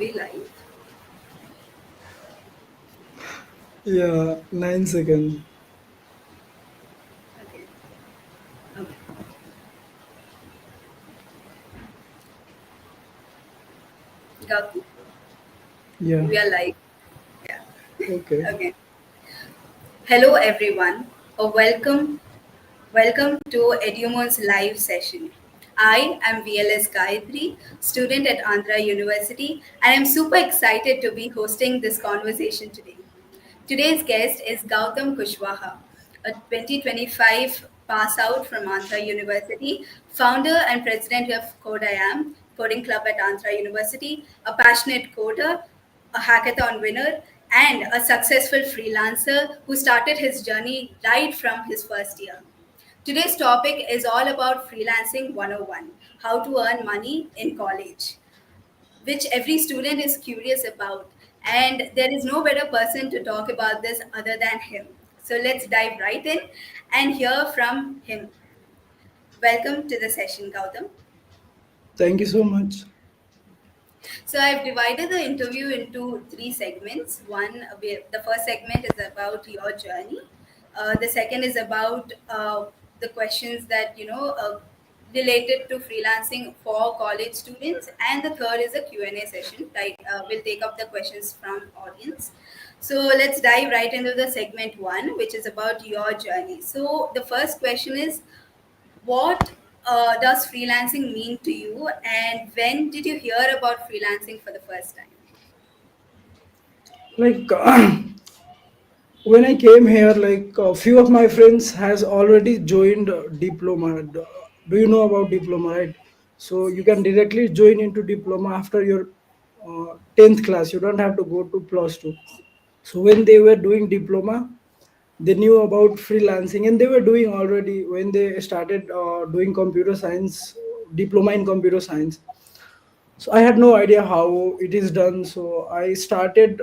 We live. Yeah, 9 seconds. Okay. Okay. Gautam, Yeah, we are live. Yeah. okay. Okay. Hello, everyone. Welcome to Edumon's live session. I am VLS Gayatri, student at Andhra University, and I'm super excited to be hosting this conversation today. Today's guest is Gautam Kushwaha, a 2025 pass out from Andhra University, founder and president of Code I Am, coding club at Andhra University, a passionate coder, a hackathon winner, and a successful freelancer who started his journey right from his first year. Today's topic is all about freelancing 101, how to earn money in college, which every student is curious about. And there is no better person to talk about this other than him. So let's dive right in and hear from him. Welcome to the session, Gautam. Thank you so much. So I've divided the interview into three segments. The first segment is about your journey. The second is about the questions that related to freelancing for college students, and the third is a Q&A session. Like we'll take up the questions from audience. So let's dive right into the segment one, which is about your journey. So the first question is, what does freelancing mean to you, and when did you hear about freelancing for the first time? Like when I came here, like a few of my friends has already joined diploma. Do you know about diploma, right? So you can directly join into diploma after your 10th class. You don't have to go to plus two. So when they were doing diploma, they knew about freelancing, and they were doing already when they started doing computer science, diploma in computer science. So I had no idea how it is done, so I started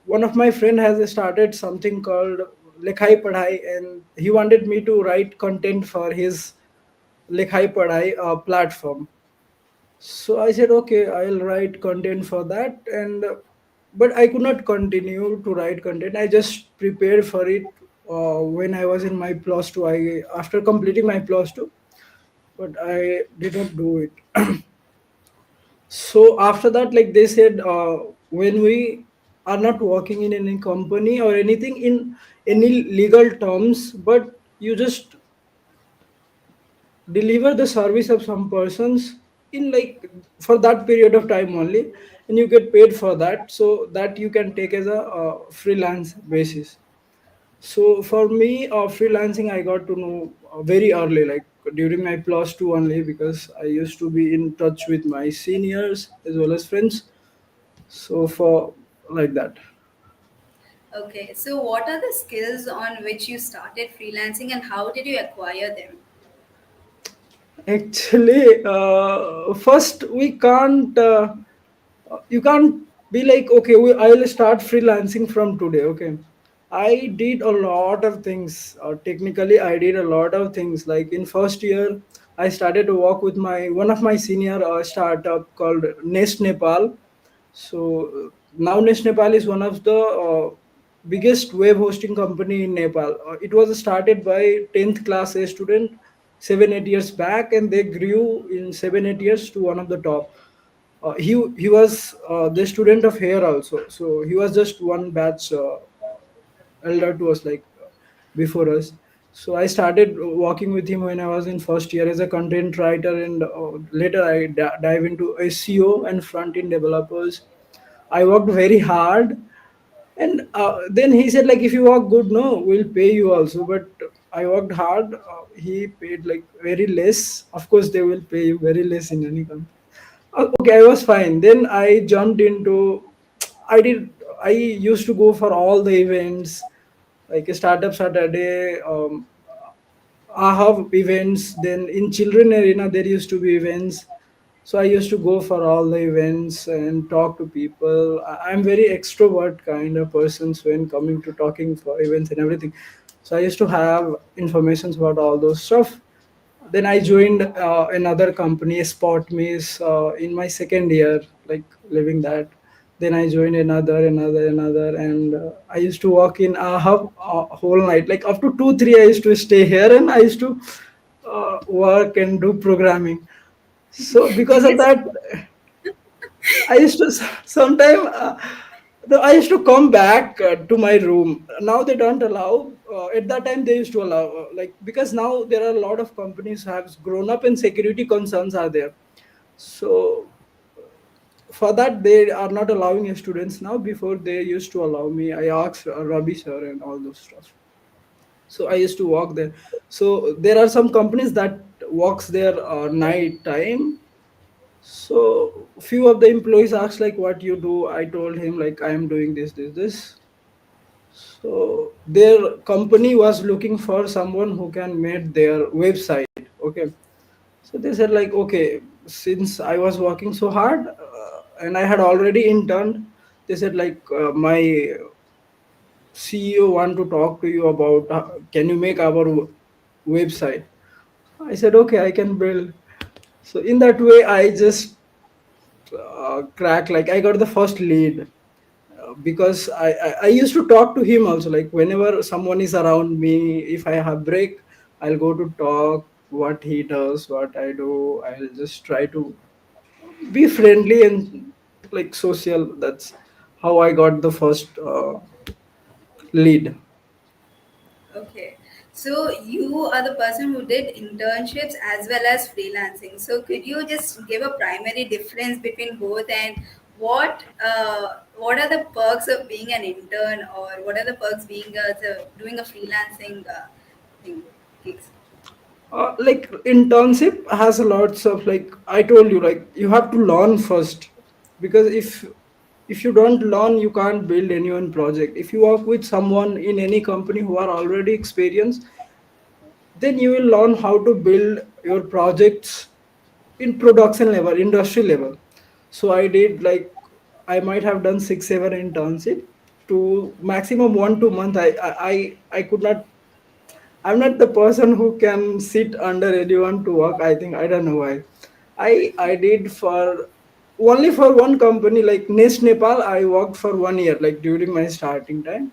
one of my friend has started something called likhai padhai, and he wanted me to write content for his likhai padhai platform. So I said, okay, I'll write content for that. And but I could not continue to write content. I just prepared for it when I was in my plus 2. I after completing my plus 2, but I didn't do it. So after that, like they said, when we are not working in any company or anything in any legal terms, but you just deliver the service of some persons in like for that period of time only, and you get paid for that, so that you can take as a freelance basis. So for me, freelancing I got to know very early, like during my plus 2 only, because I used to be in touch with my seniors as well as friends. So for like that. Okay, so what are the skills on which you started freelancing, and how did you acquire them? Actually, first we can't. You can't be like, okay, I'll start freelancing from today. Okay, I did a lot of things. Technically, I did a lot of things. Like in first year, I started to work with my one of my senior startup called Nest Nepal. So now Nest Nepal is one of the biggest web hosting company in Nepal. It was started by 10th class A student 7 8 years back, and they grew in 7 8 years to one of the top. He was the student of here also, so he was just one batch elder to us, like before us. So I started working with him when I was in first year as a content writer, and later I dive into SEO and front end developers. I worked very hard, and then he said, like, if you work good, no, we'll pay you also. But I worked hard. He paid like very less. Of course, they will pay you very less in any company. Okay, I was fine. Then I jumped into. I did. I used to go for all the events, like a startup Saturday. I have events. Then in children arena, there used to be events. So I used to go for all the events and talk to people. I'm very extrovert kind of person when coming to talking for events and everything. So I used to have informations about all those stuff. Then I joined another company, Spot Miss, in my second year, like living that. Then I joined another, and I used to work in a hub whole night, like up to 2 3. I used to stay here, and I used to work and do programming. So because of Yes. that, I used to sometime. I used to come back to my room. Now they don't allow. At that time, they used to allow, like, because now there are a lot of companies have grown up and security concerns are there. So for that, they are not allowing students now. Before they used to allow me. I asked Rabi sir and all those stuff. So I used to walk there. So there are some companies that walks there night time. So few of the employees asked like, what you do. I told him like, I am doing this. So their company was looking for someone who can make their website. Okay. So they said like, okay, since I was working so hard and I had already interned, they said like, my CEO want to talk to you about, can you make our website? I said okay, I can build. So in that way, I just crack, like I got the first lead, because I used to talk to him also, like whenever someone is around me, if I have break, I'll go to talk what he does, what I do. I'll just try to be friendly and like social. That's how I got the first lead. Okay. So you are the person who did internships as well as freelancing. So could you just give a primary difference between both, and what are the perks of being an intern, or what are the perks being doing a freelancing thing gigs? Like internship has lots of, like I told you, like you have to learn first, because if you don't learn, you can't build any one project. If you work with someone in any company who are already experienced, then you will learn how to build your projects in production level, industry level. So I did like, I might have done 6 7 internship to maximum 1 2 month. I could not, I'm not the person who can sit under anyone to work. I think I don't know why. I did for only for one company, like Nest Nepal. I worked for 1 year, like during my starting time.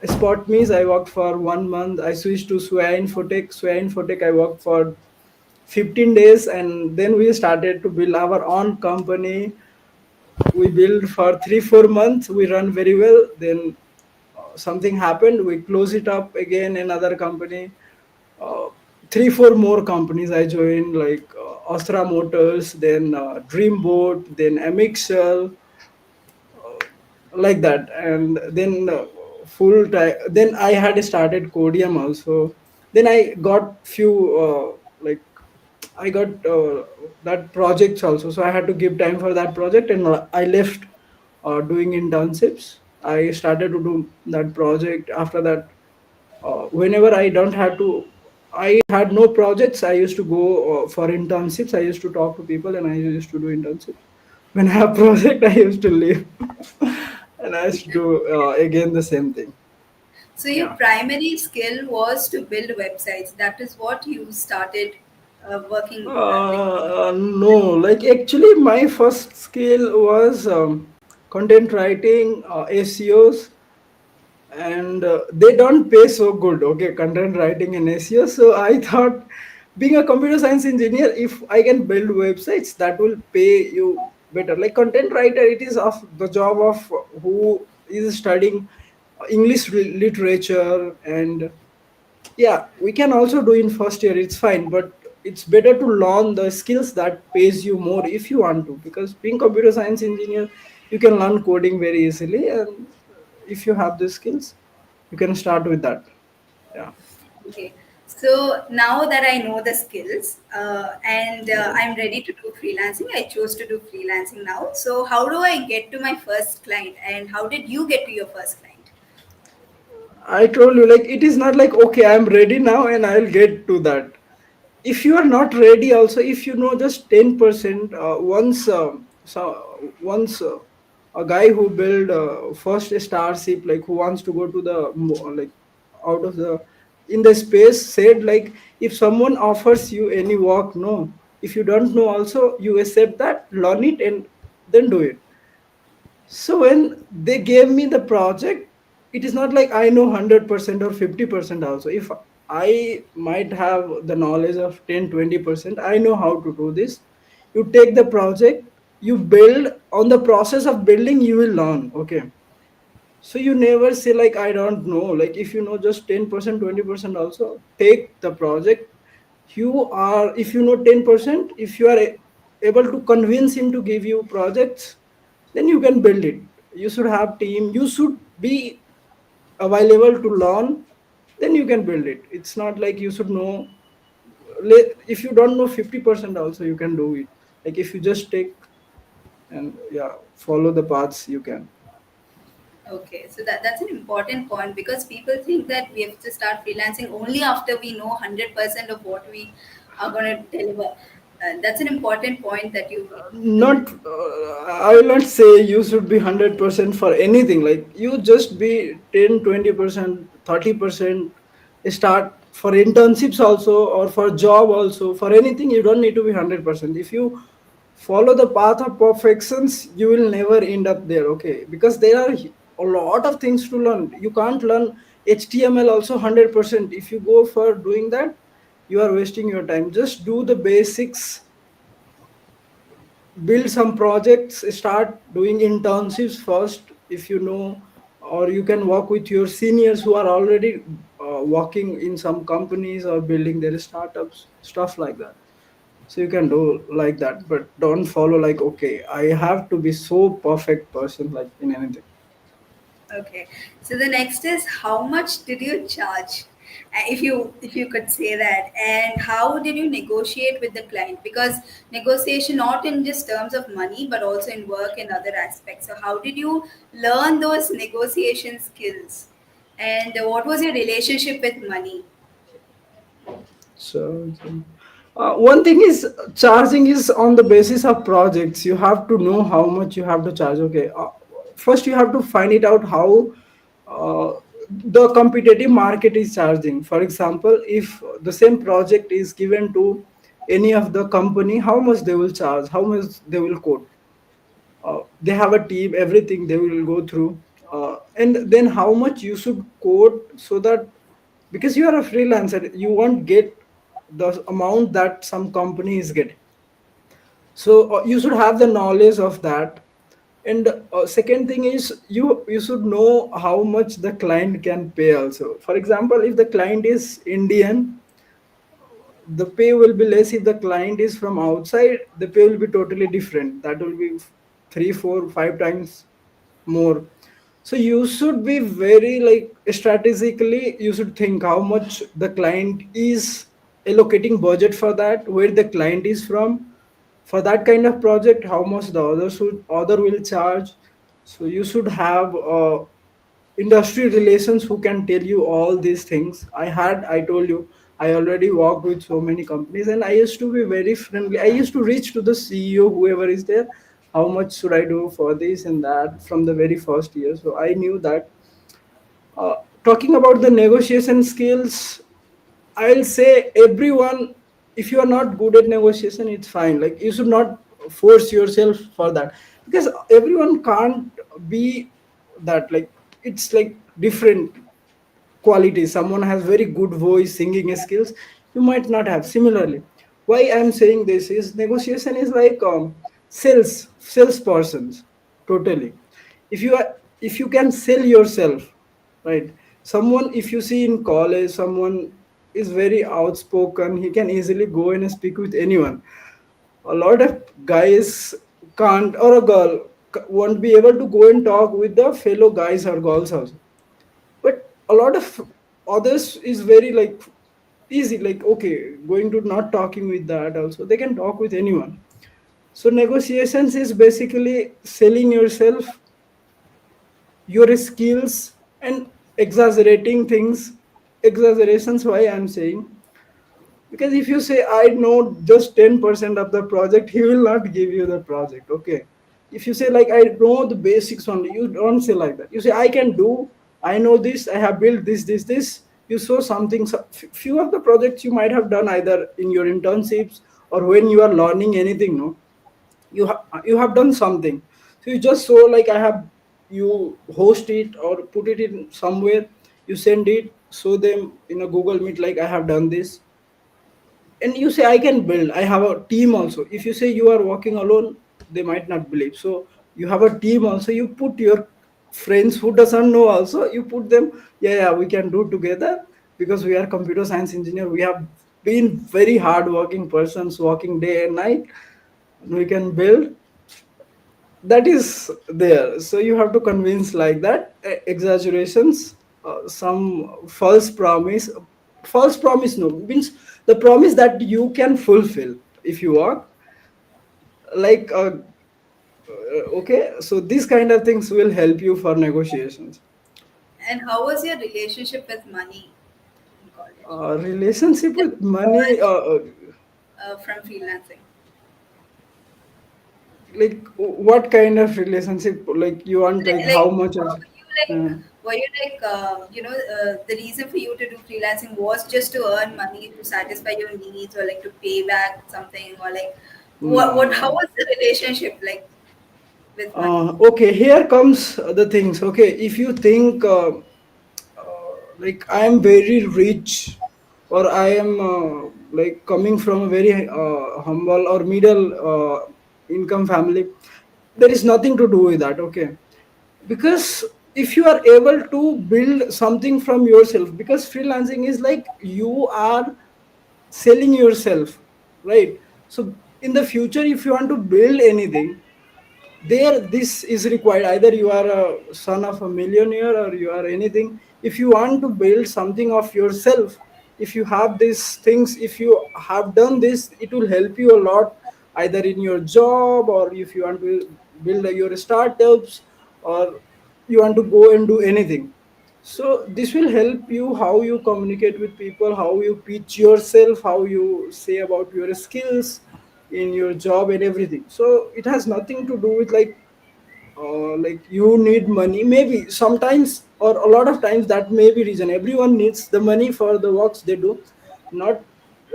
Spot means I worked for 1 month. I switched to Sway Infotech. Sway Infotech I worked for 15 days, and then we started to build our own company. We built for 3 4 months. We run very well. Then something happened. We close it up again. Another company, uh, 3 4 more companies I joined, like Astra Motors, then Dreamboat, then Amixel, like that. And then full time. Then I had started Codium also. Then I got few like I got that projects also, so I had to give time for that project, and I left doing internships. I started to do that project. After that, whenever I don't have to, I had no projects. I used to go for internships. I used to talk to people, and I used to do internships. When I have project, I used to leave, and I used to do again the same thing. So your Yeah. primary skill was to build websites. That is what you started working like. No, like actually, my first skill was content writing, SEOs, and they don't pay so good. Okay, content writing and SEO. So I thought, being a computer science engineer, if I can build websites, that will pay you better. Like content writer, it is of the job of who is studying English literature, and yeah, we can also do in first year, it's fine, but it's better to learn the skills that pays you more if you want to, because being computer science engineer, you can learn coding very easily, and if you have the skills, you can start with that. Yeah. Okay. So now that I know the skills and I'm ready to do freelancing, I chose to do freelancing now. So how do I get to my first client, and how did you get to your first client? I told you, like it is not like, okay, I'm ready now and I'll get to that. If you are not ready also, if you know just 10%, once a guy who build first starship, like who wants to go to the like out of the in the space, said like, if someone offers you any work, no, if you don't know also, you accept that, learn it, and then do it. So when they gave me the project, it is not like I know 100% or 50% also. If I might have the knowledge of 10-20%, I know how to do this. You take the project, you build. On the process of building you will learn, okay? So you never say like I don't know. Like if you know just 10%, 20% also, take the project. You are, if you know 10%, if you are able to convince him to give you projects, then you can build it. You should have team, you should be available to learn, then you can build it. It's not like you should know. If you don't know 50% also, you can do it. Like if you just take and yeah, follow the paths, you can. Okay, so that's an important point because people think that we have to start freelancing only after we know 100% of what we are going to deliver. That's an important point that you told. Not I will not say you should be 100% for anything. Like you just be 10, 20%, 30%. Start for internships also, or for job also, for anything you don't need to be 100%. If you follow the path of perfections, you will never end up there, okay? Because there are a lot of things to learn. You can't learn HTML also 100%. If you go for doing that, you are wasting your time. Just do the basics, build some projects, start doing internships first if you know, or you can work with your seniors who are already working in some companies or building their startups, stuff like that. So you can do like that, but don't follow like okay, I have to be so perfect person like in anything. Okay. So the next is how much did you charge? If you could say that, and how did you negotiate with the client? Because negotiation not in just terms of money, but also in work and other aspects. So how did you learn those negotiation skills? And what was your relationship with money? So one thing is, charging is on the basis of projects. You have to know how much you have to charge. Okay, first you have to find it out how uh, the competitive market is charging. For example, if the same project is given to any of the company, how much they will charge, how much they will quote. They have a team, everything they will go through, and then how much you should quote, so that because you are a freelancer, you won't get the amount that some company is getting. So you should have the knowledge of that. And second thing is, you should know how much the client can pay also. For example, if the client is Indian, the pay will be less. If the client is from outside, the pay will be totally different. That will be 3 4 5 times more. So you should be very like strategically, you should think how much the client is allocating budget for that, where the client is from, for that kind of project, how much the other will charge. So you should have industry relations who can tell you all these things. I told you, I already worked with so many companies, and I used to be very friendly. I used to reach to the CEO, whoever is there, how much should I do for this and that, from the very first year. So I knew that. uh, Talking about the negotiation skills, I'll say everyone, if you are not good at negotiation, it's fine. Like you should not force yourself for that, because everyone can't be that. Like it's like different qualities. Someone has very good voice, singing skills, you might not have. Similarly, why I'm saying this is, negotiation is like salespersons, totally. If you are, if you can sell yourself, right? Someone, if you see in college, someone is very outspoken, he can easily go and speak with anyone. A lot of guys can't, or a girl won't be able to go and talk with the fellow guys or girls also. But a lot of others is very like easy, like okay, going to not talking with that also, they can talk with anyone. So negotiations is basically selling yourself, your skills, and exaggerating things. Exaggerations, why I'm saying, because if you say I know just 10% of the project, he will not give you the project, okay? If you say like I know the basics only, you don't say like that. You say I can do, I know this, I have built this. You show something. So few of the projects you might have done either in your internships or when you are learning anything, no, you have done something. So you just show like I have, you host it or put it in somewhere, you send it, show them in a Google Meet like I have done this, and you say I can build, I have a team also. If you say you are working alone, they might not believe. So you have a team also, you put your friends who doesn't know also, you put them, yeah, yeah, we can do together, because we are computer science engineer, we have been very hard working persons working day and night, and we can build. That is there. So you have to convince like that, exaggerations, some false promise, no, means the promise that you can fulfill if you work, like okay, so these kind of things will help you for negotiations. And how was your relationship with money in college? Relationship There with was money, from freelancing. like what kind of relationship, like you want like how Like, much of, were you like, uh, the reason for you to do freelancing was just to earn money to satisfy your needs, or like to pay back something, or like, no, how no. was the relationship like with money? Okay, here comes the things. Okay, if you think like I am very rich, or I am like coming from a very humble or middle income family, there is nothing to do with that. Okay, because if you are able to build something from yourself, because freelancing is like you are selling yourself, right? So in the future, if you want to build anything, there this is required, either you are a son of a millionaire or you are anything. If you want to build something of yourself, if you have these things, if you have done this, it will help you a lot, either in your job, or if you want to build your startups, or you want to go and do anything. So this will help you how you communicate with people, how you pitch yourself, how you say about your skills in your job and everything. So it has nothing to do with like you need money. Maybe sometimes or a lot of times that may be reason. Everyone needs the money for the works they do. Not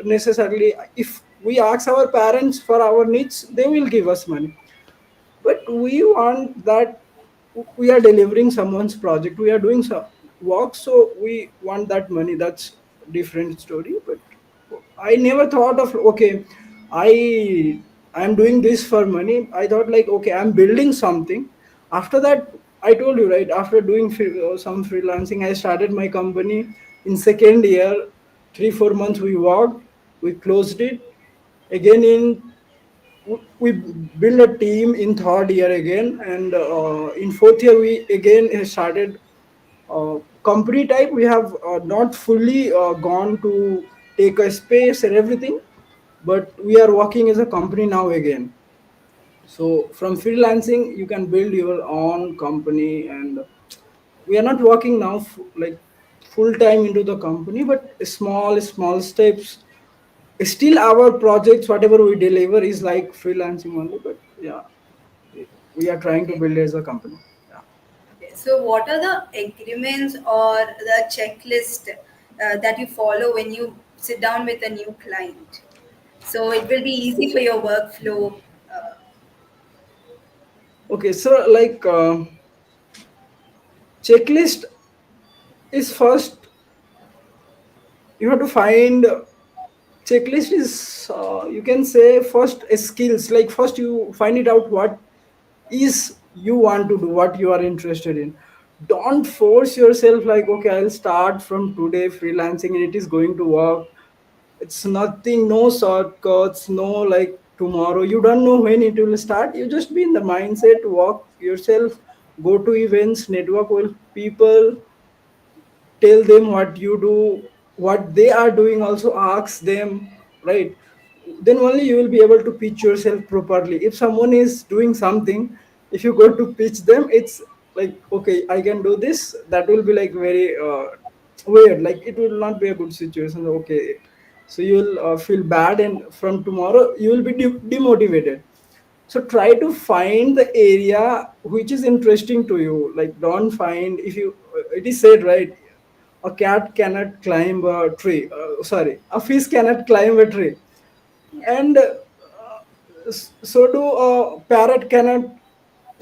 necessarily. If we ask our parents for our needs, they will give us money, but we want that we are delivering someone's project, we are doing some work, so we want that money. That's different story. But I never thought of, okay, I'm doing this for money. I thought like, okay, I'm building something. After that, I told you, right, after doing some freelancing, I started my company. In second year, 3 4 months we worked, we closed it. Again in we build a team in third year again, and in fourth year we again started company type. We have not fully gone to take a space and everything, but we are working as a company now again. So from freelancing you can build your own company, and we are not working now like full time into the company, but small steps. Still our projects whatever we deliver is like freelancing only, but yeah, we are trying to Okay. build as a company. Yeah. Okay. So, what are the agreements or the checklist that you follow when you sit down with a new client? So it will be easy for your workflow. Uh, Okay, so like checklist is first, you have to find, checklist is you can say first skills. Like first you find it out what is you want to do, what you are interested in. Don't force yourself like, okay, I'll start from today freelancing and it is going to work. It's nothing, no shortcuts, no like tomorrow, you don't know when it will start. You just be in the mindset, work yourself, go to events, network with people, tell them what you do, what they are doing, also ask them, right? Then only you will be able to pitch yourself properly. If someone is doing something, if you go to pitch them, it's like, okay, I can do this, that will be like very weird, like it will not be a good situation. Okay, so you will feel bad, and from tomorrow you will be demotivated. So try to find the area which is interesting to you. Like don't find, if you it is said, right, a cat cannot climb a tree, sorry, a fish cannot climb a tree, yeah. and so do a parrot cannot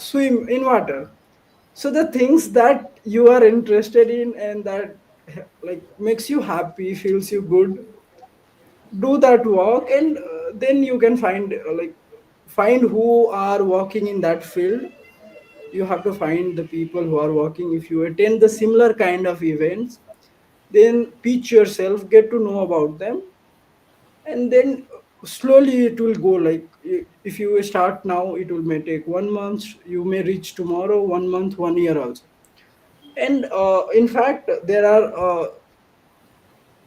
swim in water. So the things that you are interested in and that like makes you happy, feels you good, do that work, and then you can find find who are working in that field. You have to find the people who are working. If you attend the similar kind of events, then pitch yourself, get to know about them, and then slowly it will go. Like if you start now, it will may take 1 month, you may reach tomorrow, 1 month, 1 year also. And in fact there are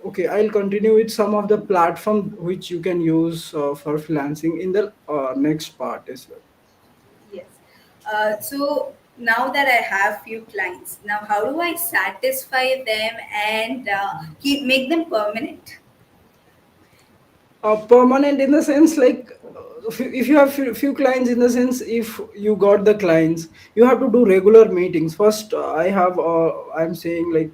okay, I'll continue with some of the platform which you can use for freelancing in the next part as well. Yes. So now that I have few clients, now how do I satisfy them and keep make them permanent? Permanent in the sense like if you have few clients, in the sense if you got the clients, you have to do regular meetings first. I'm saying like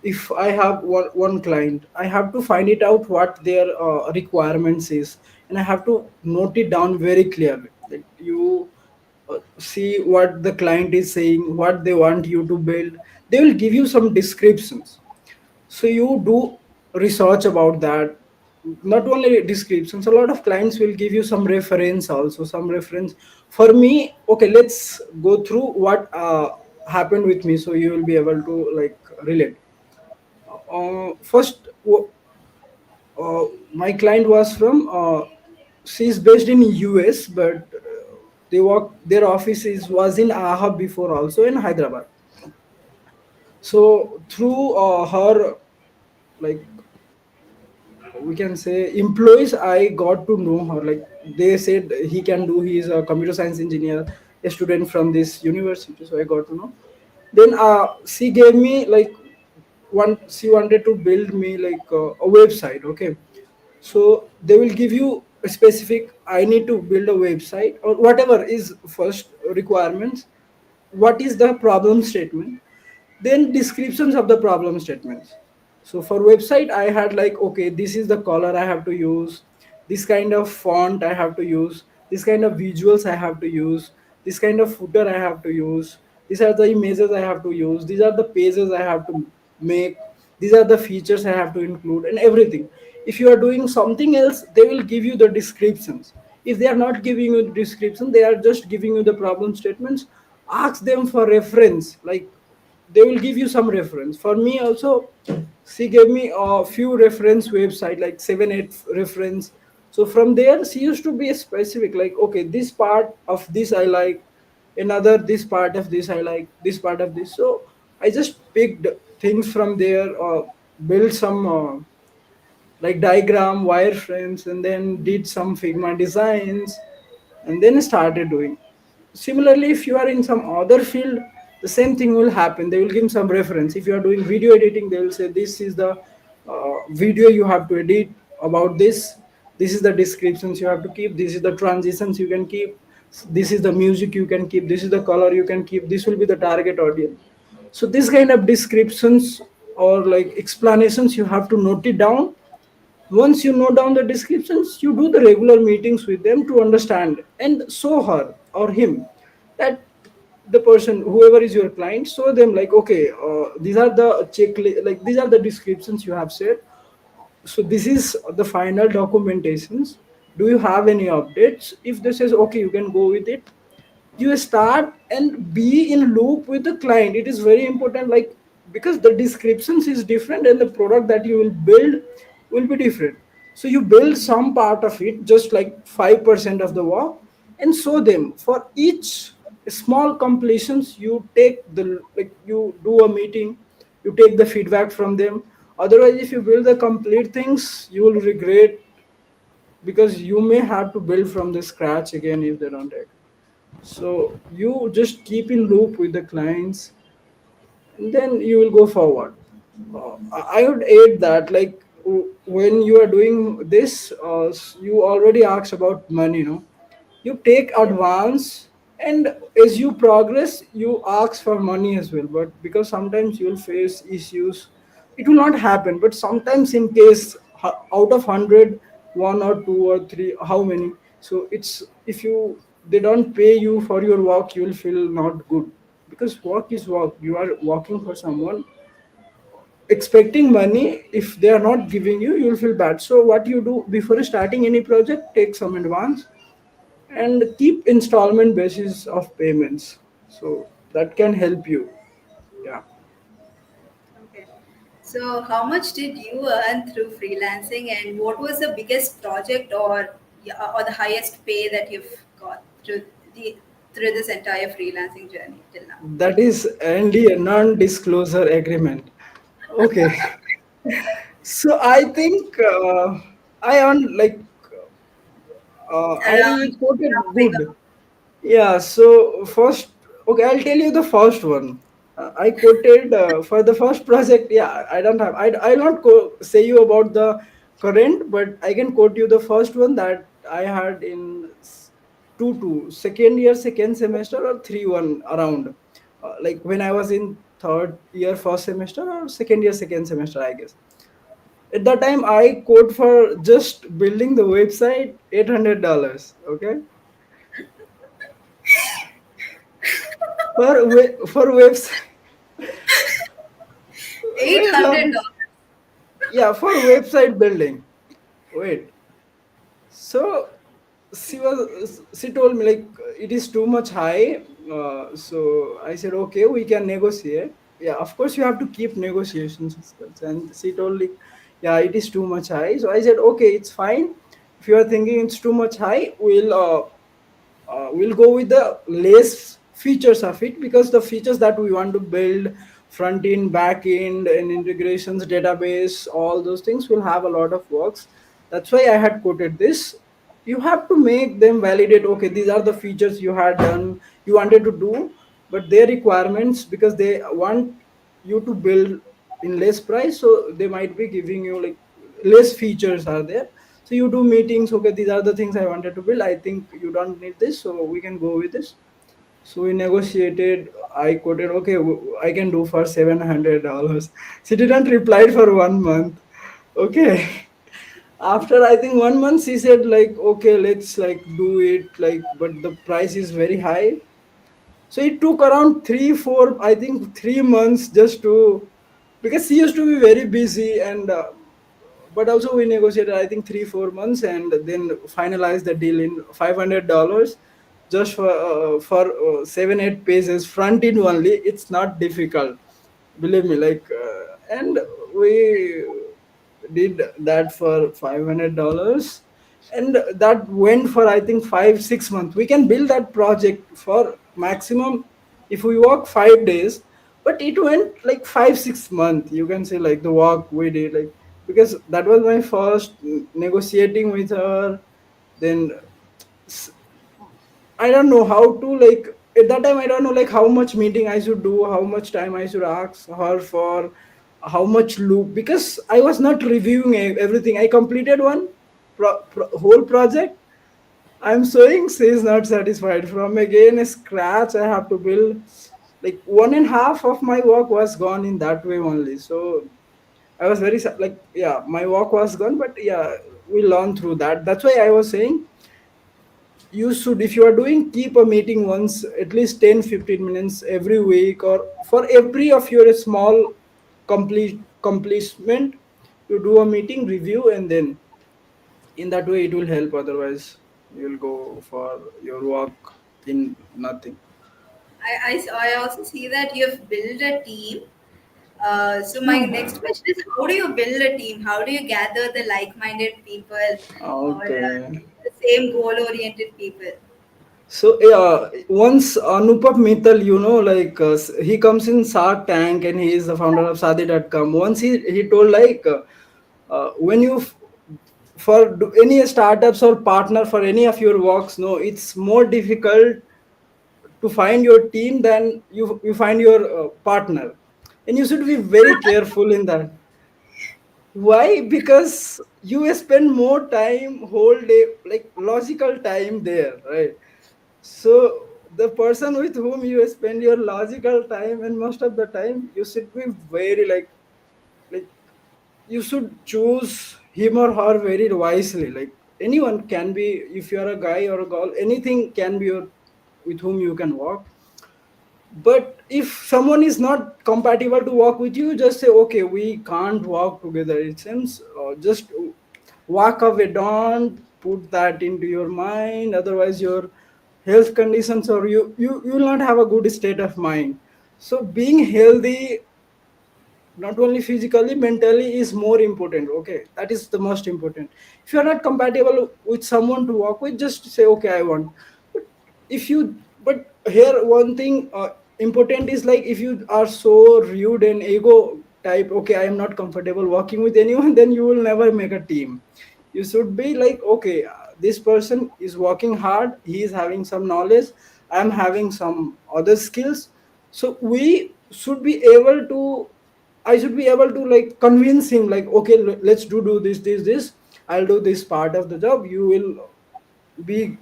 if I have one client, I have to find it out what their requirements is, and I have to note it down very clearly. Like you see what the client is saying, what they want you to build. They will give you some descriptions, so you do research about that. Not only descriptions, a lot of clients will give you some reference also, some reference. For me, okay, let's go through what happened with me, so you will be able to like relate. First, my client was from she's based in US, but they work, their office is was in Aha before, also in Hyderabad. So through her, like we can say employees, I got to know her. Like they said he can do, he is a computer science engineer, a student from this university, so I got to know. Then she gave me like one, she wanted to build me like a website, okay. So they will give you a specific, I need to build a website or whatever is first requirements, what is the problem statement, then descriptions of the problem statements. So for website I had like, okay, this is the color I have to use, this kind of font I have to use, this kind of visuals I have to use, this kind of footer I have to use, these are the images I have to use, these are the pages I have to make, these are the features I have to include, and everything. If you are doing something else, they will give you the descriptions. If they are not giving you the description, they are just giving you the problem statements. Ask them for reference, like they will give you some reference. For me also, she gave me a few reference website, like 7 8 reference. So from there she used to be specific, like okay, this part of this I like, another this part of this I like, this part of this. So I just picked things from there, built some like diagram, wireframes, and then did some Figma designs, and then started doing. Similarly, if you are in some other field, the same thing will happen. They will give some reference. If you are doing video editing, they will say this is the video you have to edit about this. This is the descriptions you have to keep. This is the transitions you can keep. This is the music you can keep. This is the color you can keep. This will be the target audience. So this kind of descriptions or like explanations, you have to note it down. Once you note down the descriptions, you do the regular meetings with them to understand and show her or him that the person, whoever is your client, show them like, okay, these are the like these are the descriptions you have said. So this is the final documentations. Do you have any updates? If this is okay, you can go with it. You start and be in loop with the client. It is very important, like because the descriptions is different and the product that you will build will be different. So you build some part of it, just like 5% of the work, and show them. For each small completions, you take the, like you do a meeting, you take the feedback from them. Otherwise, if you build the complete things, you will regret, because you may have to build from the scratch again if they don't agree. So you just keep in loop with the clients, and then you will go forward. I would add that, like when you are doing this, you already asked about money, no? You take Yes. advance, and as you progress you ask for money as well. But because sometimes you will face issues, it will not happen, but sometimes in case out of 100, one or two or three, how many. So it's, if you they don't pay you for your work, you will feel not good, because work is work. You are working for someone, expecting money. If they are not giving you, you will feel bad. So what you do before starting any project, take some advance and keep installment basis of payments, so that can help you. Yeah. Okay. So, how much did you earn through freelancing, and what was the biggest project or yeah, or the highest pay that you've got the through this entire freelancing journey till now? That is only a non-disclosure agreement. Okay. So I think I earned like I Around quoted some good. figure. Yeah, so first, okay, I'll tell you the first one. I quoted for the first project. Yeah, I don't have, I'll not say you about the current, but I can quote you the first one that I had in 2 year, second semester, or 3 1 around. Like when I was in third year, first semester, or second year, second semester, I guess. At that time, I quote for just building the website $800. Okay, for website. Eight Why are you hundred laughing? dollars. Yeah, for website building. Wait. So she told me like it is too much high. So I said okay, we can negotiate. Yeah, of course you have to keep negotiations skills. And she told like, yeah, it is too much high. So I said okay, it's fine. If you are thinking it's too much high, we'll go with the less features of it, because the features that we want to build, front end, back end, and integrations, database, all those things will have a lot of works. That's why I had quoted this. You have to make them validate, okay, these are the features you had done, you wanted to do, but their requirements, because they want you to build in less price, so they might be giving you like less features are there. So you do meetings, okay, these are the things I wanted to build, I think you don't need this, so we can go with this. So we negotiated. I quoted, okay, I can do for $700. She didn't reply for 1 month. Okay. After I think 1 month, she said like, okay, let's like do it, like, but the price is very high. So it took around 3 4, I think 3 months, just to, because she used to be very busy, and but also we negotiated I think 3 4 months, and then finalized the deal in $500, just for 7 8 pages front end only. It's not difficult, believe me. Like and we did that for $500, and that went for I think 5 6 months. We can build that project for maximum if we work 5 days, but it went like 5 6 months, you can say, like the work we did, like, because that was my first negotiating with her. Then s- I don't know how to, like, at that time I don't know like how much meeting I should do, how much time I should ask her for, how much loop, because I was not reviewing everything. I completed one whole project. I'm showing she is not satisfied. From again scratch, I have to build, like, one and half of my work was gone in that way only. So I was very like, yeah, my work was gone, but yeah, we learned through that. That's why I was saying you should, if you are doing, keep a meeting once, at least 10 15 minutes every week, or for every of your small completion, you do a meeting review, and then in that way it will help. Otherwise you'll go for your work in nothing. I also see that you've built a team. So my next Hmm. question is, how do you build a team? How do you gather the like-minded people or Okay. the same goal-oriented people? So once Anupam Mittal, like he comes in Shark Tank, and he is the founder of Sadi.com. Once he told like when you any startups or partner for any of your works, no, it's more difficult to find your team than you find your partner, and you should be very careful in that. Why? Because you spend more time whole day, like logical time there, right? So the person with whom you spend your logical time, and most of the time, you should be very like you should choose him or her very wisely. Like anyone can be, if you are a guy or a girl, anything can be your, with whom you can walk. But if someone is not compatible to walk with you, just say okay, we can't walk together. It seems, just walk away. Don't put that into your mind, otherwise your health conditions, or you will not have a good state of mind. So being healthy, not only physically, mentally is more important. Okay, that is the most important. If you are not compatible with someone to walk with, just say okay, I want. But if you, but here one thing important is, like, if you are so rude and ego type, okay, I am not comfortable working with anyone, then you will never make a team. You should be like, okay, this person is working hard, he is having some knowledge, I am having some other skills, so we should be able to, I should be able to like convince him, like, okay, let's do this. I'll do this part of the job. You will be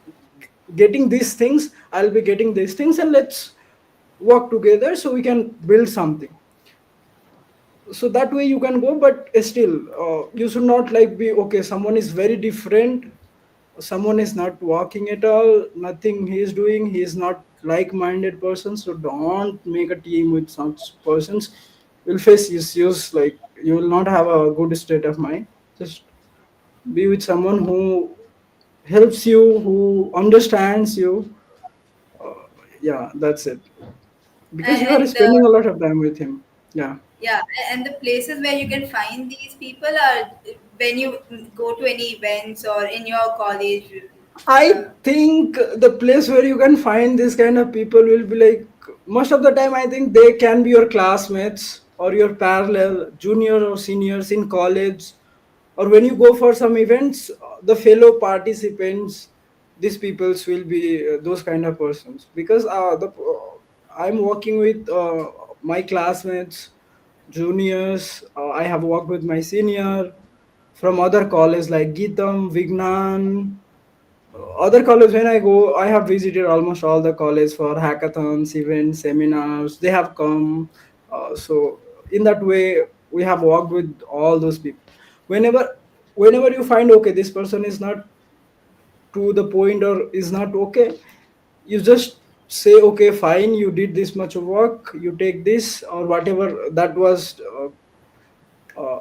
getting these things. I'll be getting these things, and let's work together so we can build something. So that way you can go, but still, you should not like be okay. Someone is very different. Someone is not working at all. Nothing he is doing. He is not like-minded person. So don't make a team with such persons. You'll face issues, like you will not have a good state of mind. Just be with someone who helps you, who understands you. Yeah, that's it. Because you are And spending a lot of time with him. Yeah. yeah, and the places where you can find these people are when you go to any events or in your college. I think the place where you can find this kind of people will be like, most of the time, I think they can be your classmates or your parallel junior or seniors in college, or when you go for some events, the fellow participants, these peoples will be those kind of persons. Because I'm working with my classmates, juniors. I have worked with my senior from other college like Gautam, Vignan. Other college, when I go, I have visited almost all the college for hackathons, events, seminars. They have come. So in that way, we have worked with all those people. Whenever, whenever you find okay, this person is not to the point or is not okay, you just say okay, fine. You did this much of work. You take this or whatever that was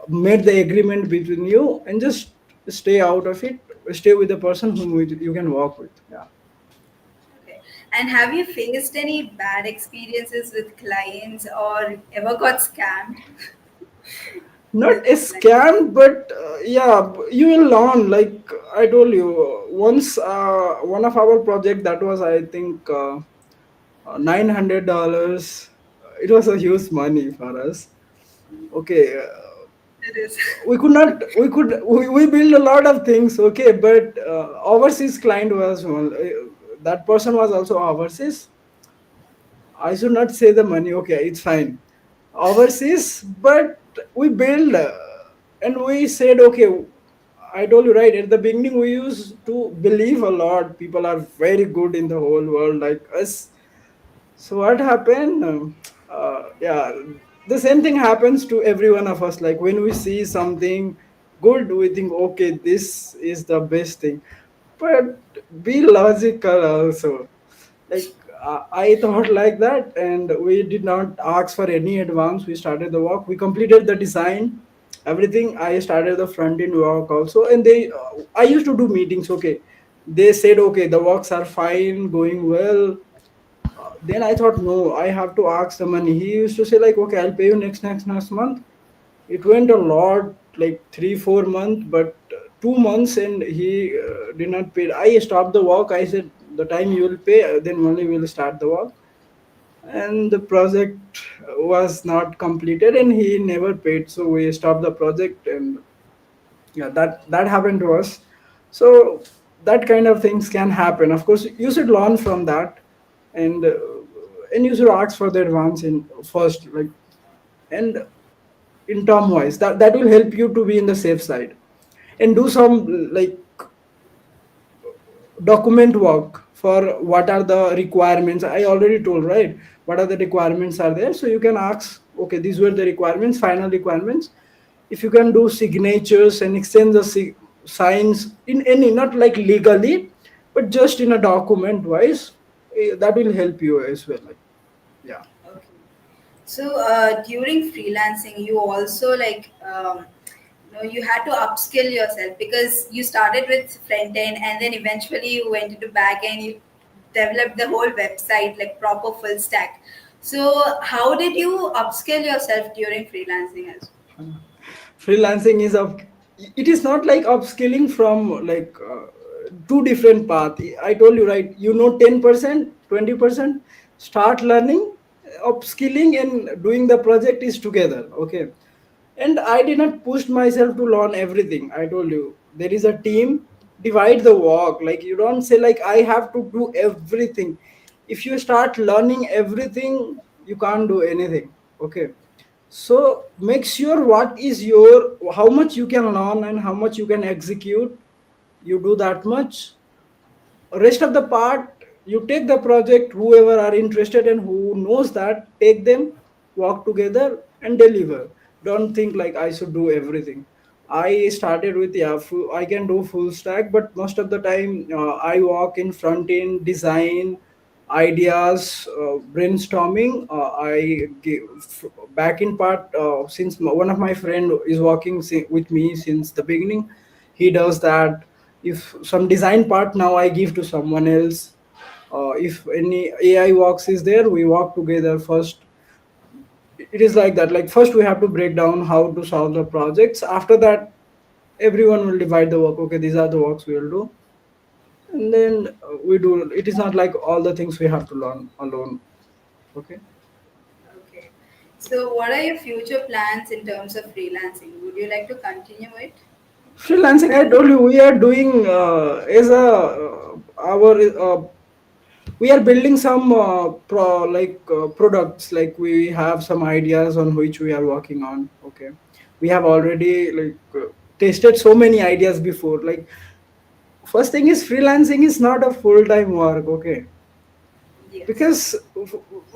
made the agreement between you, and just stay out of it. Stay with the person whom you can work with. Yeah. Okay. And have you faced any bad experiences with clients or ever got scammed Not with a like scam, but yeah, you will learn. Like I told you, once one of our project, that was, I think, $900. It was a huge money for us. Okay, it is? we build a lot of things. Okay, but overseas client was one. That person was also overseas. I should not say the money. Okay, it's fine. Overseas, but we build, and we said, okay, I told you right at the beginning, we used to believe a lot. People are very good in the whole world like us. So what happened? Yeah, the same thing happens to every one of us. Like when we see something good, we think, okay, this is the best thing. But be logical also. Like I thought like that, and we did not ask for any advance. We started the work. We completed the design, everything. I started the front end work also, and they. I used to do meetings. Okay, they said, okay, the works are fine, going well. Then I thought, no, I have to ask the money. He used to say like, okay, I'll pay you next month. It went a lot, like 3 4 months, but 2 months, and he did not pay. I stopped the work. I said, the time you will pay, then only we will start the work. And the project was not completed, and he never paid. So we stopped the project, and yeah, that happened to us. So that kind of things can happen. Of course, you should learn from that, and and you should ask for the advance in first, like, and in term wise, that will help you to be in the safe side, and do some like document work for what are the requirements. I already told, right, what are the requirements are there, so you can ask, okay, these were the requirements, final requirements. If you can do signatures and exchange the signs in any, not like legally, but just in a document wise, that will help you as well. Like, yeah. Okay. So during freelancing, you also you had to upskill yourself because you started with front end and then eventually you went into back end. You developed the whole website like proper full stack. So how did you upskill yourself during freelancing as Freelancing is up, it is not like upskilling from like two different path. I told you, right? You know, 10%, 20%, start learning, upskilling and doing the project is together. Okay. And I did not push myself to learn everything. I told you there is a team, divide the work. Like, you don't say like I have to do everything. If you start learning everything, you can't do anything. Okay. So make sure what is your, how much you can learn and how much you can execute, you do that much. Rest of the part, you take the project, whoever are interested and who knows that, take them, work together and deliver. Don't think like I should do everything. I started with, yeah, I can do full stack, but most of the time I work in front end design, ideas, brainstorming. I give back in part, since one of my friend is working with me since the beginning, he does that. If some design part now I give to someone else. If any AI works is there, we work together first. It is like that. Like, first we have to break down how to solve the projects. After that, everyone will divide the work. Okay, these are the works we will do, and then we do. It is not like all the things we have to learn alone. Okay. well? Okay. So what are your future plans in terms of freelancing? Would you like to continue it? Freelancing, I told you, we are doing as a our we are building some products. Like, we have some ideas on which we are working on. Okay. We have already like tested so many ideas before. Like, first thing is, freelancing is not a full time work. Okay. Yes. Because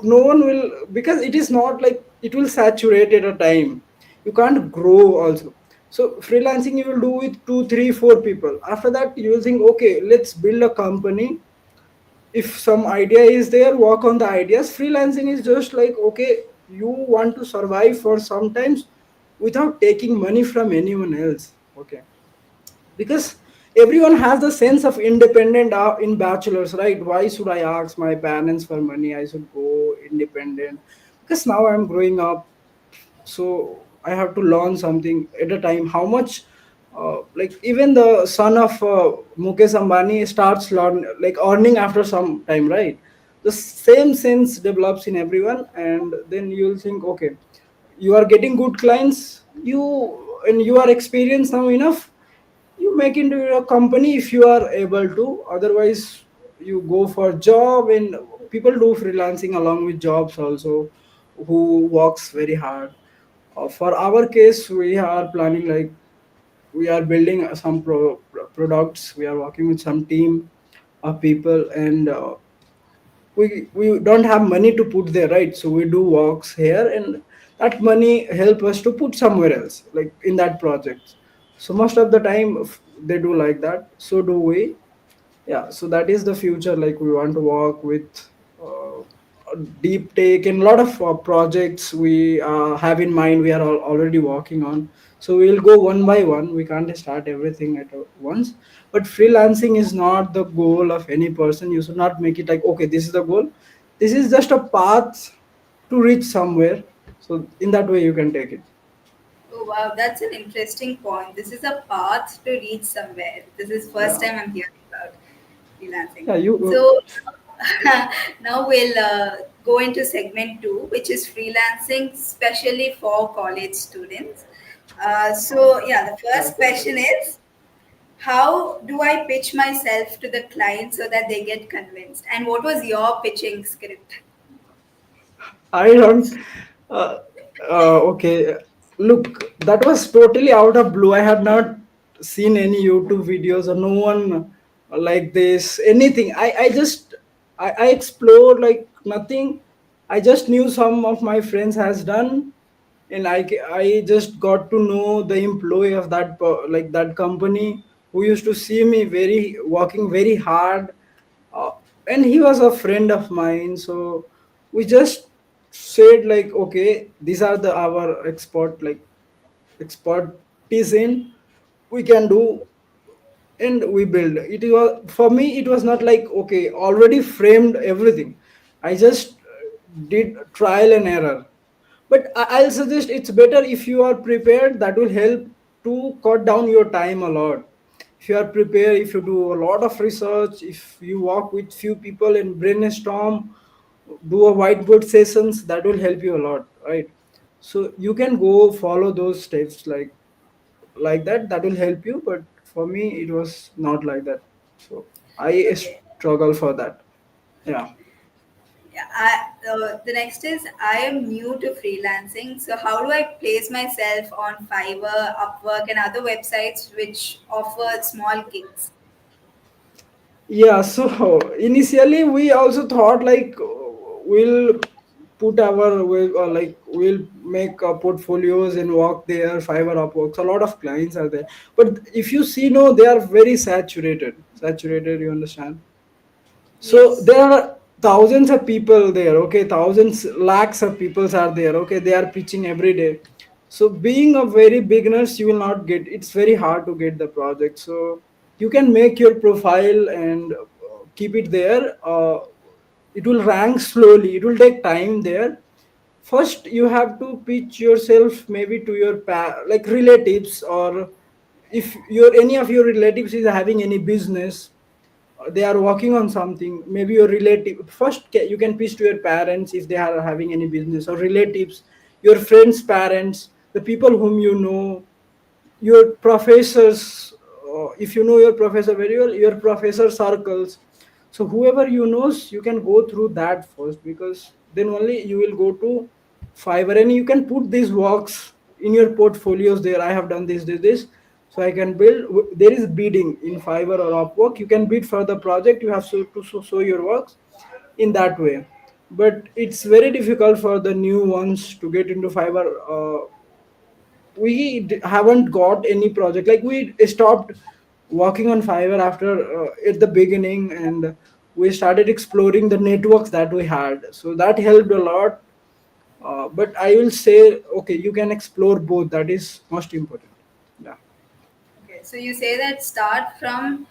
no one will, because it is not like, it will saturate at a time. You can't grow also. So freelancing you will do with two, three, four people. After that, you will think, okay, let's build a company. If some idea is there, work on the ideas. Freelancing is just like, okay, you want to survive for sometimes without taking money from anyone else. Okay. Because everyone has the sense of independent in bachelors, right? Why should I ask my parents for money? I should go independent because now I'm growing up, so I have to learn something at a time. How much, like, even the son of Mukesh Ambani starts like earning after some time, right? The same sense develops in everyone, and then you'll think, okay, you are getting good clients, you, and you are experienced now enough, you make into your company if you are able to. Otherwise, you go for job, and people do freelancing along with jobs also, who works very hard. For our case, we are planning, like, we are building some products. We are working with some team of people, and we don't have money to put there, right? So we do works here, and that money help us to put somewhere else, like in that project. So most of the time, they do like that, so do we. Yeah, so that is the future. Like, we want to work with uh, a deep take, and a lot of projects we have in mind, we are already working on. So we'll go one by one, we can't start everything at once. But freelancing is not the goal of any person. You should not make it like, okay, this is the goal. This is just a path to reach somewhere. So in that way you can take it. Oh wow, that's an interesting point. This is a path to reach somewhere. This is first Yeah. time I'm hearing about freelancing. Yeah, you So now we'll go into segment two, which is freelancing, especially for college students. So yeah, the first question is, how do I pitch myself to the client so that they get convinced? And what was your pitching script? I don't. Uh, okay. Look, that was totally out of blue. I have not seen any YouTube videos or no one like this. Anything. I explored like nothing. I just knew some of my friends has done, and I just got to know the employee of that like that company. who used to see me very working very hard, uh, and he was a friend of mine. So we just said like, okay, these are the our expertise in, we can do, and we build it. Was for me, it was not like okay already framed everything. I just did trial and error. But I'll suggest it's better if you are prepared. That will help to cut down your time a lot. If you are prepared, if you do a lot of research, if you walk with few people and brainstorm, do a whiteboard sessions, that will help you a lot, right? So you can go follow those steps like that. That will help you. But for me, it was not like that. So I Okay. struggle for that. Yeah. Yeah, the next is I am new to freelancing. So how do I place myself on Fiverr, Upwork, and other websites which offer small gigs? Yeah, so initially we also thought like we'll put our we'll make portfolios and work there, Fiverr, Upworks. A lot of clients are there, but if you see, no, they are very saturated. Saturated, you understand? So Yes. there are thousands of people there, okay, thousands, lakhs of people are there, okay, they are pitching every day. So being a very beginners, you will not get, it's very hard to get the project. So you can make your profile and keep it there. It will rank slowly, it will take time there. First you have to pitch yourself maybe to your like relatives, or if your any of your relatives is having any business, they are working on something, maybe your relative. First you can pitch to your parents if they are having any business, or relatives, your friends parents, the people whom you know, your professors, if you know your professor very well, your professor circles. So whoever you knows, you can go through that first, because then only you will go to Fiverr, and you can put these works in your portfolios there. I have done this, so I can build. There is bidding in Fiverr or Upwork. You can bid for the project. You have to show your works in that way. But it's very difficult for the new ones to get into Fiverr. We haven't got any project, like we stopped working on Fiverr after at the beginning, and we started exploring the networks that we had, so that helped a lot. But I will say, okay, you can explore both, that is most important. Yeah. Okay. So you say that start from,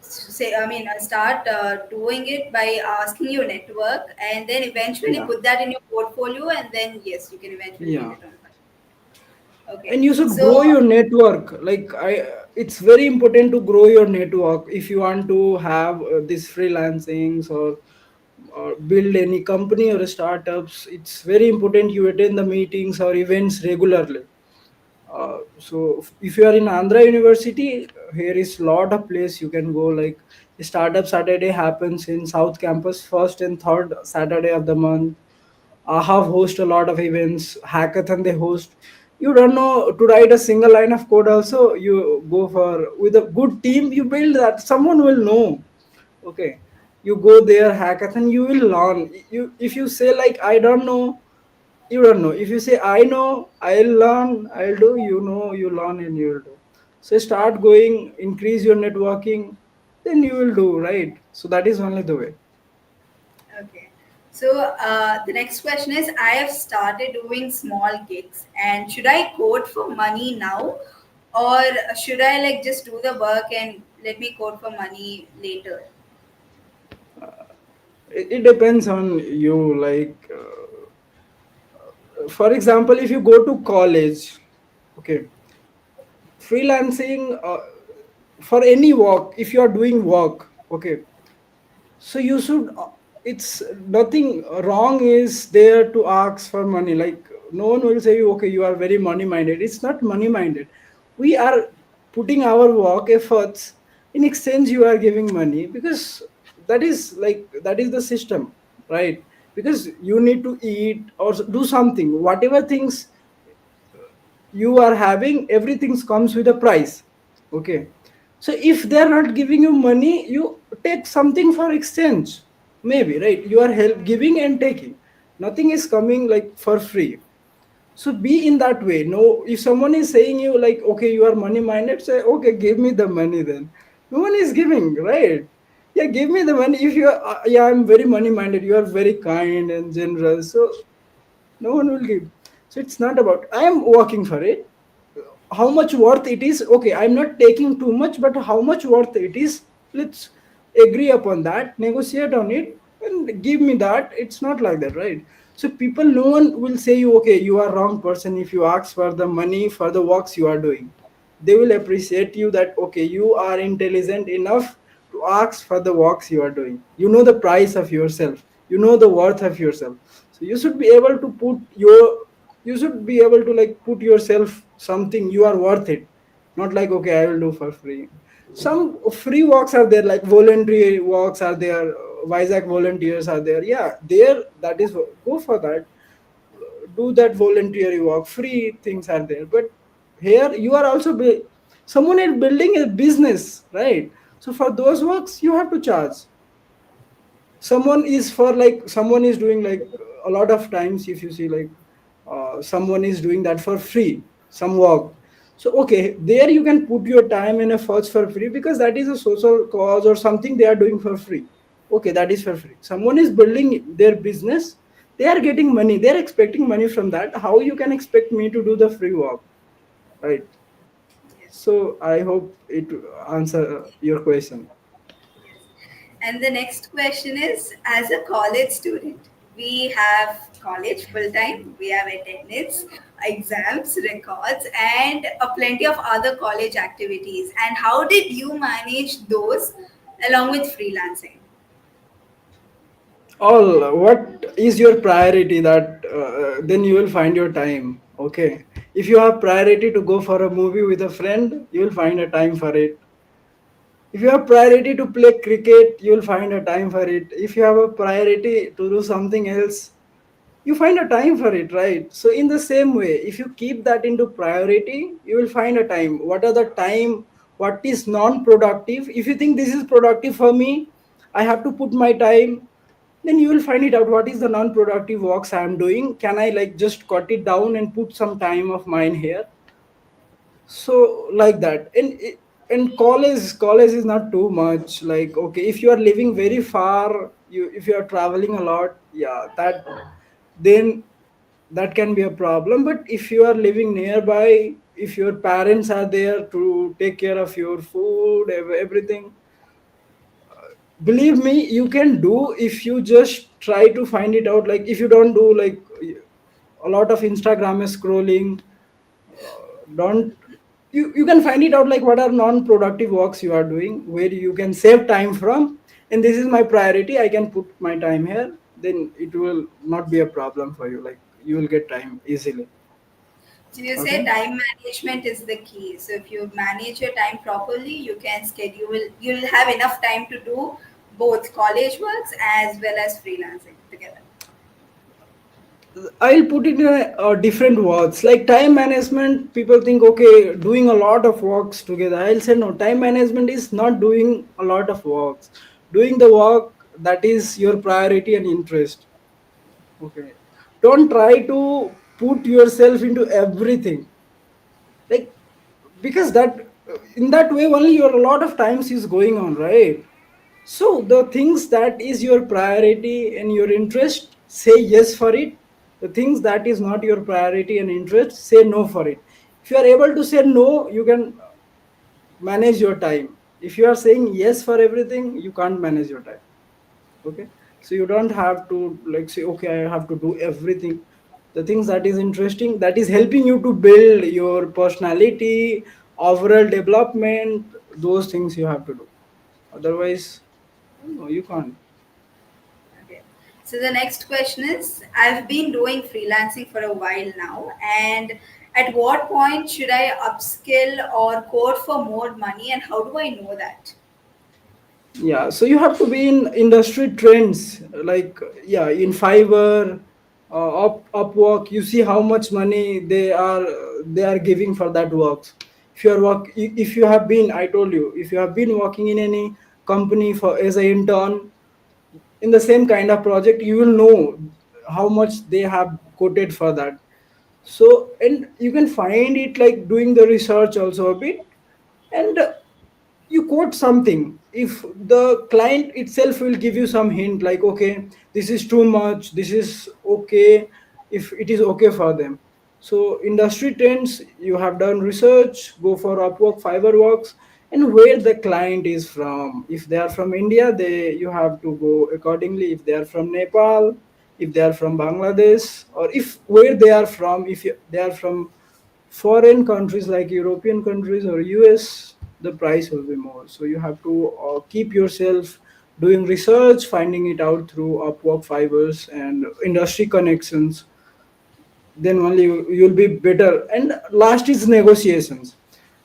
start doing it by asking your network, and then eventually Yeah. put that in your portfolio, and then yes, you can eventually get Yeah. it on file. Okay. And you should So grow your network, like I it's very important to grow your network if you want to have this freelancings, or build any company or startups. It's very important you attend the meetings or events regularly. So if you are in Andhra University, here is lot of place you can go. Like Startup Saturday happens in South Campus, first and third Saturday of the month. Have host a lot of events. Hackathon they host. You don't know to write a single line of code. Also, you go for with a good team. You build that. Someone will know. Okay, you go there hackathon. You will learn. You if you say like I don't know, you don't know. If you say I know, I'll learn, I'll do, you know, you learn and you'll do. So start going, increase your networking, then you will do, right? So that is only the way. okay. So the next question is I have started doing small gigs, and should I code for money now, or should I like just do the work and let me code for money later? It depends on you. Like, for example, if you go to college, okay, freelancing, for any work, if you are doing work, okay, so you should, it's nothing wrong is there to ask for money. Like no one will say okay, you are very money minded. It's not money minded. We are putting our work efforts, in exchange you are giving money, because that is the system, right? Because you need to eat or do something, whatever things you are having, everything comes with a price. Okay, so if they are not giving you money, you take something for exchange, maybe, right? You are help giving and taking. Nothing is coming like for free. So be in that way. No, if someone is saying you like, okay, you are money minded, say, okay, give me the money then. No one is giving, right? Yeah, give me the money. If you are, yeah, I'm very money minded, you are very kind and generous. So no one will give. So it's not about, I am working for it. How much worth it is, okay, I'm not taking too much, but how much worth it is, let's agree upon that, negotiate on it, and give me that. It's not like that, right? So people, no one will say you, okay, you are wrong person if you ask for the money for the works you are doing. They will appreciate you that, okay, you are intelligent enough to ask for the works you are doing, you know the price of yourself, you know the worth of yourself. So you should be able to put your, you should be able to like put yourself something, you are worth it. Not like, okay, I will do for free. Some free walks are there, like voluntary walks are there. Vizag volunteers are there, yeah, there, that is, go for that. Do that voluntary walk, free things are there. But here you are also someone is building a business, right? So for those works you have to charge. Someone is for like, someone is doing like, a lot of times if you see like, someone is doing that for free, some work. So okay, there you can put your time and efforts for free, because that is a social cause or something they are doing for free. Okay, that is for free. Someone is building their business, they are getting money, they are expecting money from that. How you can expect me to do the free work, right? Yes. So I hope it answer your question. Yes. And the next question is, as a college student, we have college full time, we have attendance, exams, records, and a plenty of other college activities. And how did you manage those along with freelancing? All, what is your priority, that then you will find your time. Okay, if you have priority to go for a movie with a friend, you will find a time for it. If you have priority to play cricket, you will find a time for it. If you have a priority to do something else, you find a time for it, right? So in the same way, if you keep that into priority, you will find a time. What are the time, what is non-productive, if you think this is productive for me, I have to put my time, then you will find it out. What is the non-productive works I am doing, can I like just cut it down and put some time of mine here. So like that. And college is not too much. Like, okay, if you are living very far, you, if you are traveling a lot, yeah, that, then that can be a problem. But if you are living nearby, if your parents are there to take care of your food, everything, believe me, you can do, if you just try to find it out. Like, if you don't do like a lot of Instagram scrolling, don't, you can find it out, like what are non-productive works you are doing where you can save time from. And this is my priority, I can put my time here, then it will not be a problem for you. Like, you will get time easily. So you say Okay. time management is the key. So if you manage your time properly, you can schedule, you'll have enough time to do both college works as well as freelancing together. I'll put it in different words. Like time management, people think, okay, doing a lot of works together. I'll say no. Time management is not doing a lot of works. Doing the work that is your priority and interest. Okay. Don't try to put yourself into everything. Like, because that, in that way only your a lot of times is going on, right? So the things that is your priority and your interest, say yes for it. The things that is not your priority and interest, say no for it. If you are able to say no, you can manage your time. If you are saying yes for everything, you can't manage your time. Okay. So you don't have to like say, okay, I have to do everything. The things that is interesting, that is helping you to build your personality, overall development, those things you have to do. Otherwise, no, you can't. Okay. So the next question is, I've been doing freelancing for a while now, and at what point should I upskill or code for more money, and how do I know that? Yeah, so you have to be in industry trends, like, yeah, in Fiverr, Upwork. You see how much money they are giving for that works. If you are if you have been, I told you, if you have been working in any company for as an intern in the same kind of project, you will know how much they have quoted for that. So, and you can find it like doing the research also a bit, and you quote something. If the client itself will give you some hint like, okay, this is too much, this is okay, if it is okay for them. So industry trends, you have done research, go for Upwork, Fiverr works, and where the client is from. If they are from India, they you have to go accordingly. If they are from Nepal, if they are from Bangladesh, or if where they are from, if they are from foreign countries like European countries or US, the price will be more. So you have to keep yourself doing research, finding it out through Upwork, Fibers, and industry connections. Then only you'll be better. And last is negotiations.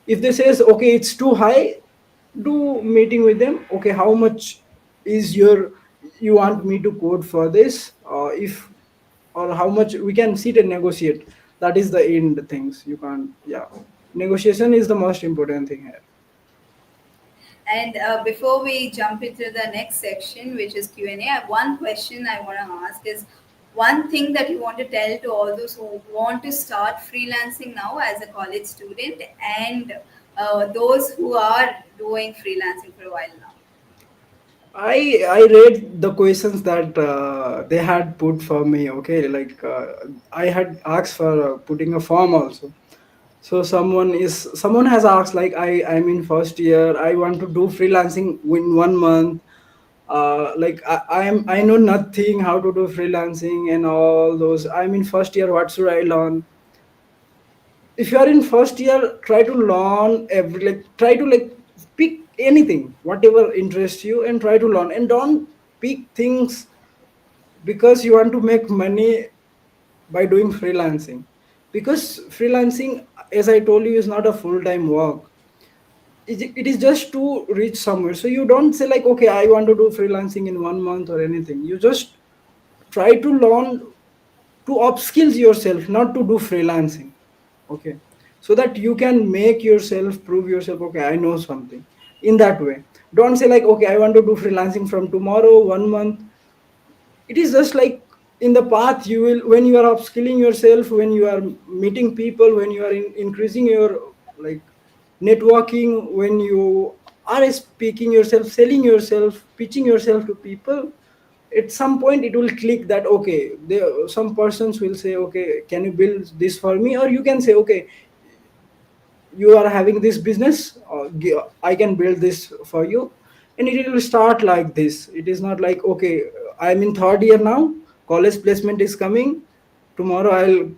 If they says okay, it's too high, do meeting with them. Okay, how much is your you want me to quote for this? If or how much we can sit and negotiate. That is the end things. You can't. Yeah, negotiation is the most important thing here. And before we jump into the next section, which is Q&A, have one question I want to ask is one thing that you want to tell to all those who want to start freelancing now as a college student and those who are doing freelancing for a while now. I read the questions that they had put for me. Okay, like I had asked for putting a form also. So someone has asked like I'm in first year. I want to do freelancing in 1 month. Like I know nothing how to do freelancing and all those. I'm in first year. What should I learn? If you are in first year, try to learn every like try to like pick anything whatever interests you and try to learn, and don't pick things because you want to make money by doing freelancing, because freelancing, as I told you, is not a full-time work. It is just to reach somewhere. So you don't say like, okay, I want to do freelancing in 1 month or anything. You just try to learn, to upskills yourself, not to do freelancing. Okay, so that you can make yourself, prove yourself, okay, I know something. In that way, don't say like, okay, I want to do freelancing from tomorrow 1 month. It is just like in the path you will, when you are upskilling yourself, when you are meeting people, when you are increasing your like networking, when you are speaking yourself, selling yourself, pitching yourself to people, at some point it will click that okay, there some persons will say, okay, can you build this for me? Or you can say, okay, you are having this business, I can build this for you. And it will start like this. It is not like, okay, I'm in third year now, college placement is coming, tomorrow I'll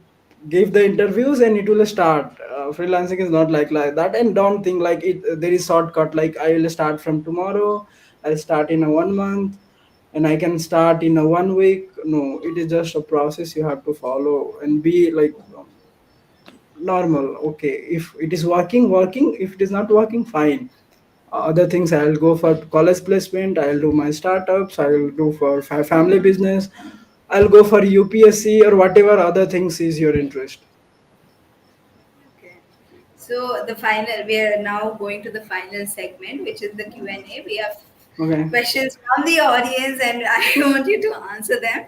give the interviews and it will start. Freelancing is not like that. And don't think like it there is shortcut like I will start from tomorrow, I'll start in a 1 month, and I can start in a 1 week. No, it is just a process you have to follow and be like normal. Okay, if it is working, if it is not working, fine. Other things, I'll go for college placement, I'll do my startups, I'll do for family business, I'll go for UPSC or whatever other things is your interest. Okay. So the final, we are now going to the final segment, which is the Q&A. We have Okay, questions from the audience, and I want you to answer them.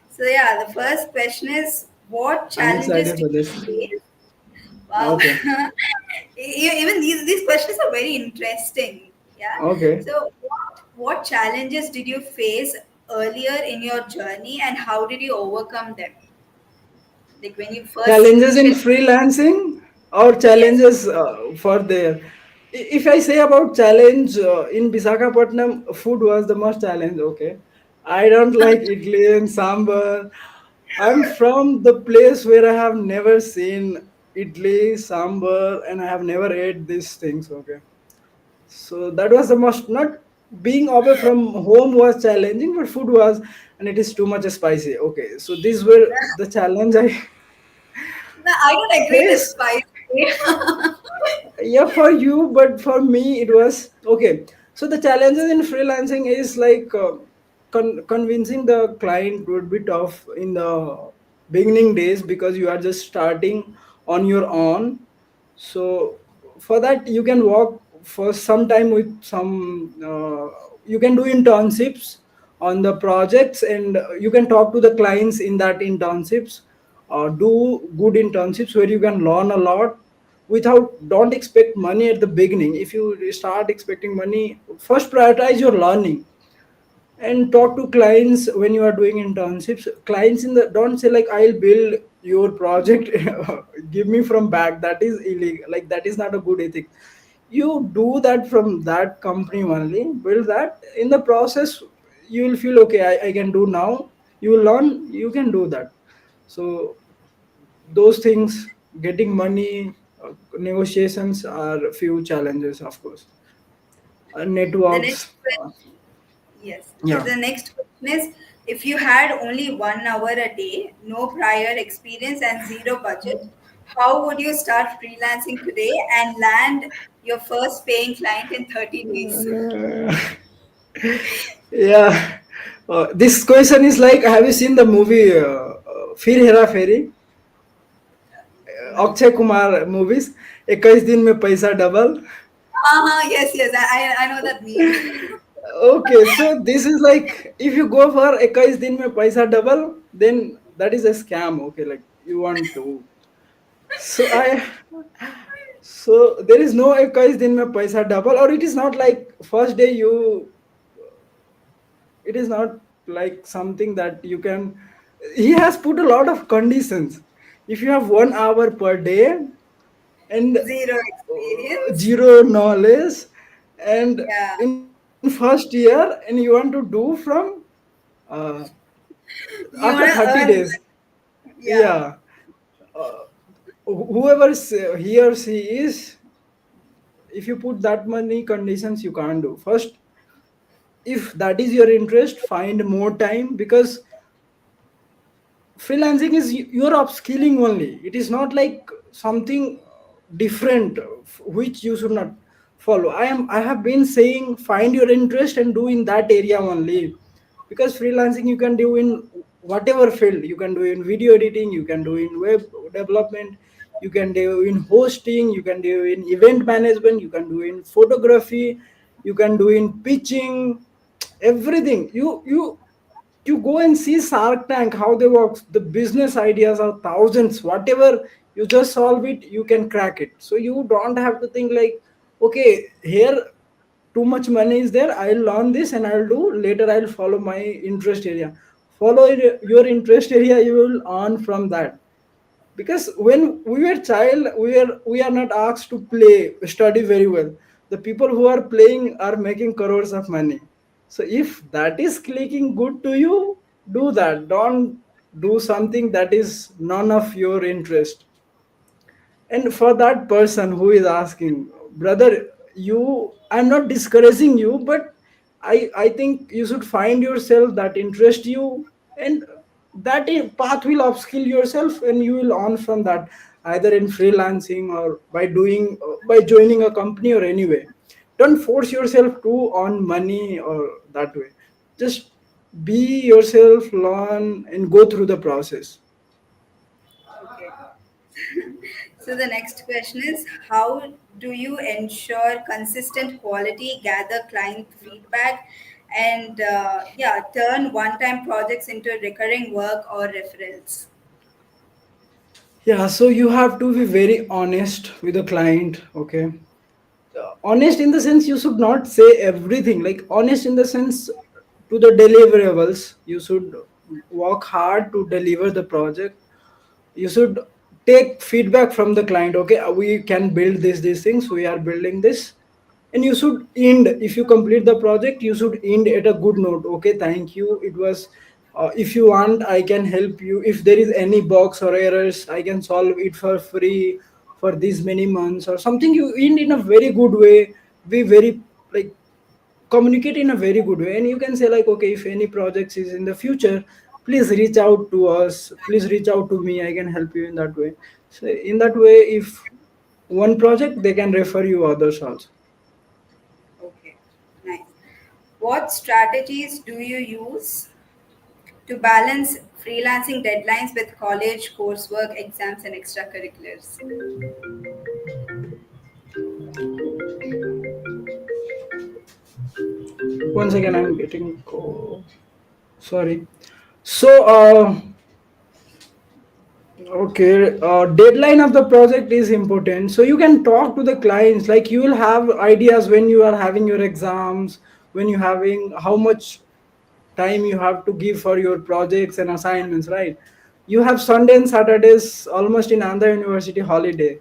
So yeah, the first question is, what I'm challenges excited did for you this. face? Wow. Okay. Even these questions are very interesting. Yeah. Okay. So what challenges did you face earlier in your journey, and how did you overcome them? Like when you first Challenges in initially. freelancing or Yes. challenges for there. If I say about challenge, in Visakhapatnam, food was the most challenge. Okay, I don't like idli and sambar. I'm from the place where I have never seen idli sambar and I have never ate these things. Okay, so that was the most, not being away from home was challenging, but food was, and it is too much spicy. Okay, so these were the challenge I No, I don't agree with face. spicy. Yeah, for you, but for me it was okay. So the challenges in freelancing is like convincing the client would be tough in the beginning days because you are just starting on your own. So for that you can work for some time with some you can do internships on the projects, and you can talk to the clients in that internships. do good internships where you can learn a lot without, don't expect money at the beginning. If you start expecting money, first prioritize your learning. And talk to clients when you are doing internships. Clients in the, don't say like I'll build your project give me from back. That is illegal, like that is not a good ethic. You do that from that company only, build that. In the process you will feel okay, I can do now. You will learn, you can do that. So those things, getting money, negotiations are few challenges, of course. The next Networks, question, yes. So yeah. the next question is, if you had only 1 hour a day, no prior experience and zero budget, how would you start freelancing today and land your first paying client in 30 days? Uh, yeah. This question is like, have you seen the movie फिर हेरा फेरी? No. Akshay Kumar movies, 21 दिन में पैसा double. Uh-huh, yes, yes, I know that meme. Okay, so this is like, if you go for 21 दिन में पैसा double, then that is a scam. Okay, like you want to. So I, so there is no 21 दिन में पैसा double, or it is not like first day you, it is not like something that you can. He has put a lot of conditions. If you have 1 hour per day and Zero experience. zero knowledge, and Yeah. in first year, and you want to do from uh, after You want 30 to days. earn money. Yeah. Yeah. uh, Whoever he or she is, if you put that many conditions, you can't do. First, if that is your interest, find more time, because freelancing is your upskilling only. It is not like something different which you should not follow. I have been saying, find your interest and do in that area only. Because freelancing you can do in whatever field. You can do in video editing, you can do in web development, you can do in hosting, you can do in event management, you can do in photography, you can do in pitching, everything. You go and see Shark Tank, how they work. The business ideas are thousands. Whatever you just solve it, you can crack it. So you don't have to think like, okay, here too much money is there. I'll learn this and I'll do later. I'll follow my interest area. Follow your interest area. You will earn from that. Because when we were child, we are not asked to play, study very well. The people who are playing are making crores of money. So if that is clicking good to you, do that. Don't do something that is none of your interest. And for that person who is asking, brother, you, I'm not discouraging you, but I think you should find yourself that interest you, and path will upskill yourself, and you will earn from that, either in freelancing or by doing, by joining a company or anyway. Don't force yourself to earn money or that way. Just be yourself, learn, and go through the process. Okay. So the next question is, how do you ensure consistent quality, gather client feedback, and yeah, turn one-time projects into recurring work or referrals? Yeah, so you have to be very honest with the client. Okay, honest in the sense, you should not say everything. Like, honest in the sense, to the deliverables, you should work hard to deliver the project. You should take feedback from the client. Okay, we can build these things, we are building this. And you should end, if you complete the project, you should end at a good note. Okay, thank you, it was, if you want, I can help you. If there is any bugs or errors, I can solve it for free for these many months or something. You end in a very good way. Be very, like, communicate in a very good way. And you can say like, okay, if any projects is in the future, please reach out to us, please reach out to me, I can help you in that way. So in that way, if one project, they can refer you others also. Okay, nice. What strategies do you use to balance freelancing deadlines with college coursework, exams, and extracurriculars? Once again, I'm getting sorry. So Okay, deadline of the project is important. So you can talk to the clients. Like you will have ideas when you are having your exams, when you having how much time you have to give for your projects and assignments, right? You have Sunday and Saturdays almost in Andhra University holiday.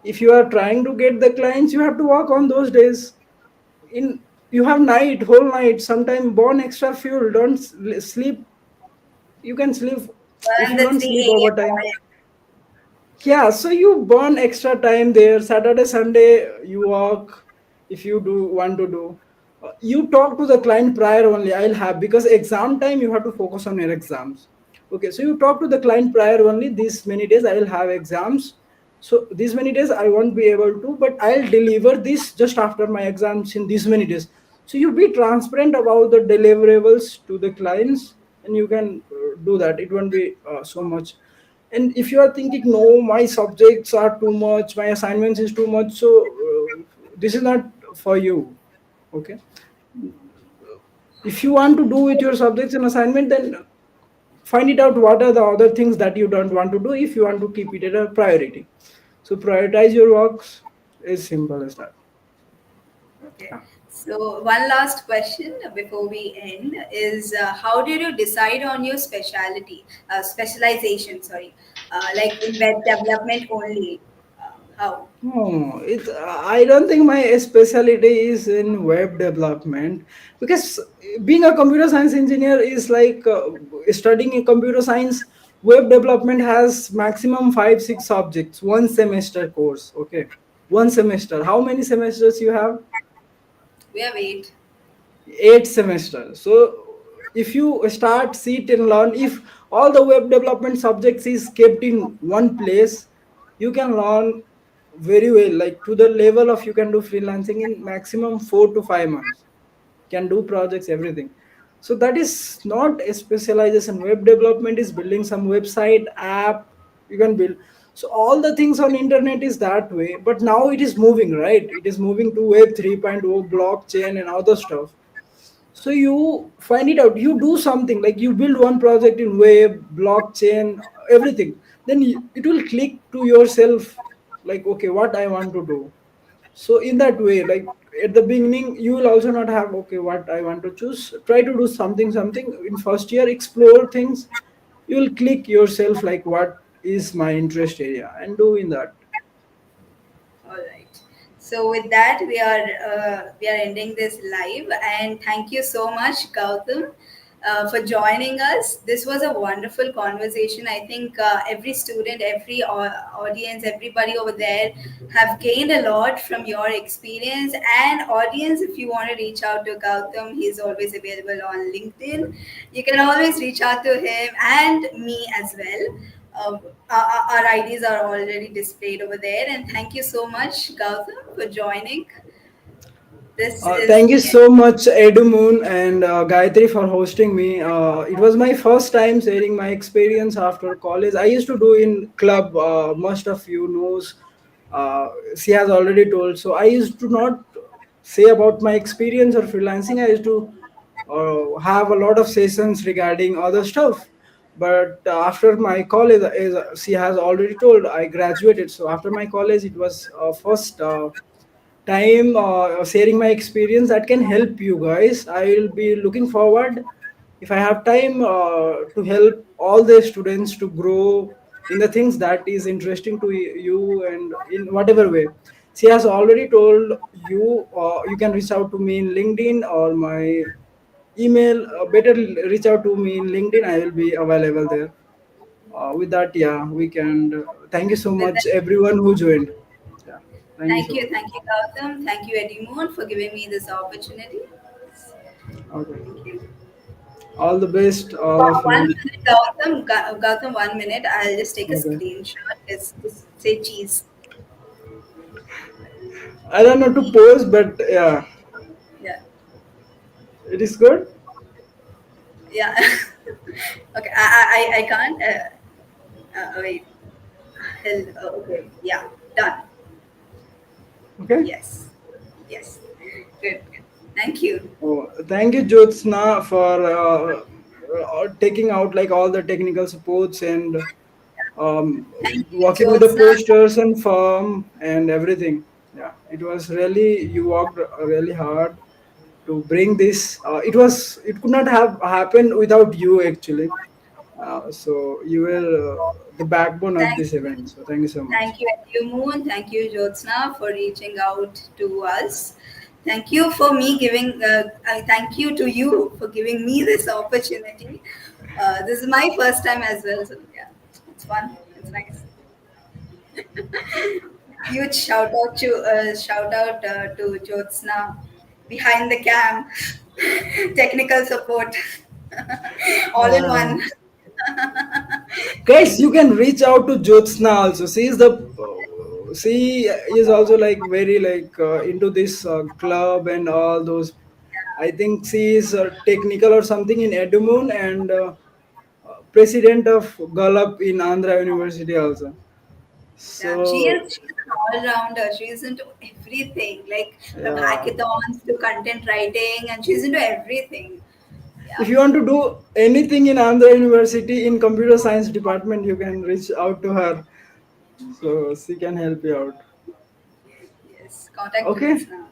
If you are trying to get the clients, you have to work on those days. In you have night, whole night. Sometime burn extra fuel. Don't sleep. You can sleep if And you the don't sleep 3 overtime. a.m. Yeah, so you burn extra time there. Saturday, Sunday, you work if you do want to do. You talk to the client prior only. I'll have because exam time you have to focus on your exams. Okay, so you talk to the client prior only. These many days I will have exams. So these many days I won't be able to, but I'll deliver this just after my exams in these many days. So you be transparent about the deliverables to the clients, and you can do that. It won't be so much. And if you are thinking no, my subjects are too much, my assignments is too much, so this is not for you. Okay, if you want to do with your subjects and assignment, then find it out what are the other things that you don't want to do if you want to keep it as a priority. So prioritize your works, as simple as that. Okay. Yeah. So one last question before we end is how did you decide on your specialization, sorry, like in web development only? How? No, I don't think my specialty is in web development because being a computer science engineer is like studying in computer science. Web development has maximum 5 6 subjects, 1 semester course. Okay, 1 semester. How many semesters you have? We have 8. 8 semesters. So if you start sit and learn, if all the web development subjects is kept in one place, you can learn very well, like to the level of you can do freelancing in maximum 4 to 5 months, can do projects, everything. So that is not a specialization. Web development is building some website app you can build. So all the things on internet is that way, but now it is moving, right? It is moving to web 3.0, blockchain and other stuff. So you find it out, you do something like you build one project in web, blockchain, everything. Then it will click to yourself, like okay, what I want to do. So in that way, like at the beginning you will also not have okay what I want to choose, try to do something in first year, explore things. You will click yourself like what is my interest area and do in that. All right. So with that, we are ending this live, and thank you so much, Gautam, for joining us. This was a wonderful conversation. I think every student, every audience, everybody over there have gained a lot from your experience. And audience, if you want to reach out to Gautam, he's always available on LinkedIn. You can always reach out to him and me as well. Our IDs are already displayed over there. And thank you so much, Gautam, for joining. This is Thank you the end. so much, Edumoon and Gayatri, for hosting me. It was my first time sharing my experience after college. I used to do in club. Most of you knows. She has already told. So I used to not say about my experience or freelancing. I used to have a lot of sessions regarding other stuff. But after my college, as she has already told, I graduated. So after my college, it was first. Time sharing my experience that can help you guys. I will be looking forward if I have time to help all the students to grow in the things that is interesting to you and in whatever way. She has already told you, you can reach out to me in LinkedIn or my email. Better reach out to me in LinkedIn, I will be available there. With that, yeah, we can. Thank you so With much that, everyone who joined. Yeah, thank you so much. thank you, Gautam. Thank you, Eddie Moon, for giving me this opportunity. Okay. Thank you. All the best, all of One you. minute, Gautam. Gautam, 1 minute. I'll just take a Okay. screenshot. Just say cheese. I don't know to pose, but yeah, Yeah. it is good. Yeah. Okay. I can't. Wait. Okay. Yeah. Done. Okay. Yes. Yes. Good. Good. Thank you. Oh, thank you, Jyotsna, for taking out like all the technical supports and Thank you, working with the Jyotsna. posters and firm and everything. Yeah, it was really, you worked really hard to bring this. It could not have happened without you actually. So you were the backbone of Thank this event. So thank you so much. Thank you, New Moon. Thank you, Jyotsna, for reaching out to us. Thank you for me giving. Thank you to you for giving me this opportunity. This is my first time as well, so yeah, it's fun. It's nice. Huge shout out to Jyotsna behind the cam, technical support, all in Uh, one. Guys, you can reach out to Jyotsna also. She is also like very like into this club and all those. I think she is technical or something in Edumoon and president of Gallup in Andhra University also. Yeah, So she's an all-rounder. She's into everything, like from yeah, hackathons to content writing, and she's into everything. if Yeah. you want to do anything in Andhra University in computer science department, you can reach out to her. So she can help you out. Yes. Contact to Okay, Jyotsna.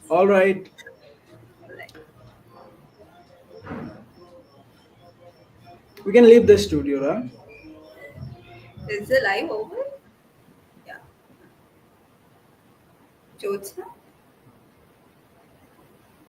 all right. Right. We can leave the studio, right? Is the live over? Yeah. Jyotsna.